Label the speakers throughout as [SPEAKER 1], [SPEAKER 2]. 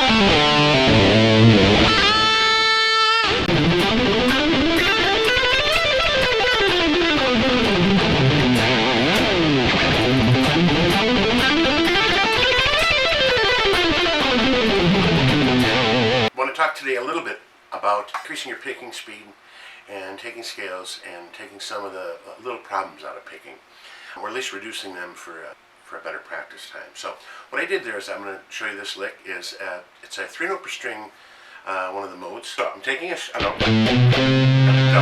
[SPEAKER 1] I want to talk today a little bit about increasing your picking speed and taking scales and taking some of the little problems out of picking, or at least reducing them for a better practice time. So what I did there is I'm going to show you this lick. It's a 3-note per string, one of the modes. So I'm taking a note, double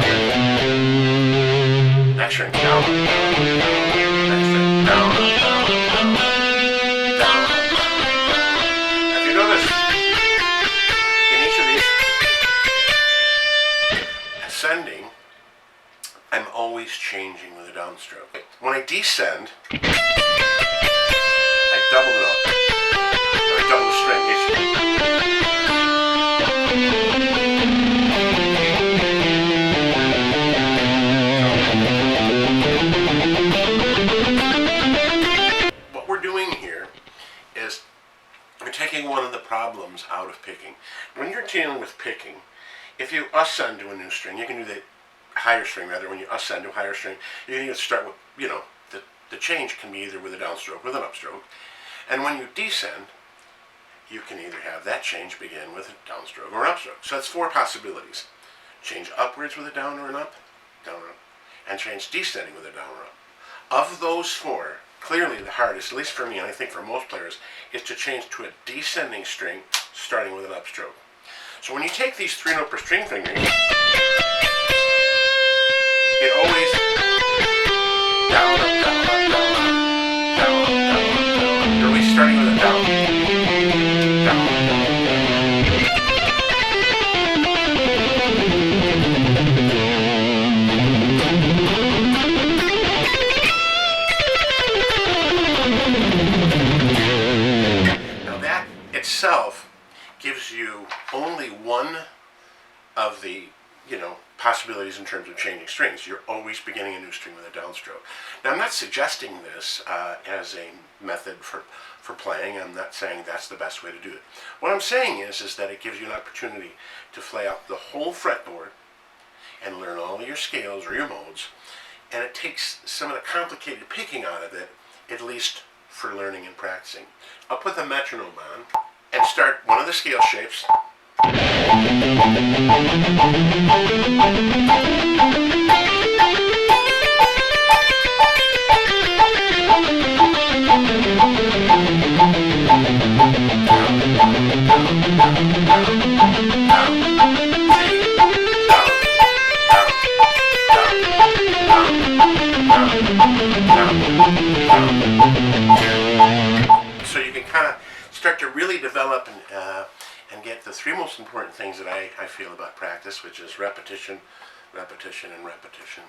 [SPEAKER 1] it, next string down, next string down, down. If you notice, in each of these ascending, I'm always changing with a downstroke. When I descend, I double it up. I double the string. What we're doing here is we're taking one of the problems out of picking. When you're dealing with picking, if you ascend to a new string, you can do the higher string rather. When you ascend to a higher string, you can either start with, the change can be either with a downstroke or with an upstroke. And when you descend, you can either have that change begin with a downstroke or an upstroke. So that's 4 possibilities. Change upwards with a down or an up, and change descending with a down or up. Of those 4, clearly the hardest, at least for me, and I think for most players, is to change to a descending string starting with an upstroke. So when you take these 3-note per string fingers, it always down, up, down, up, down, up, down, up, down, up, down, up. You're always starting with a down, down, down, Now that itself gives you only one of the possibilities in terms of changing strings. You're always beginning a new string with a downstroke. Now I'm not suggesting this as a method for playing. I'm not saying that's the best way to do it. What I'm saying is that it gives you an opportunity to play out the whole fretboard and learn all your scales or your modes, and it takes some of the complicated picking out of it, at least for learning and practicing. I'll put the metronome on and start one of the scale shapes. So you can kind of start to really develop and get the 3 most important things that I feel about practice, which is repetition, repetition, and repetition.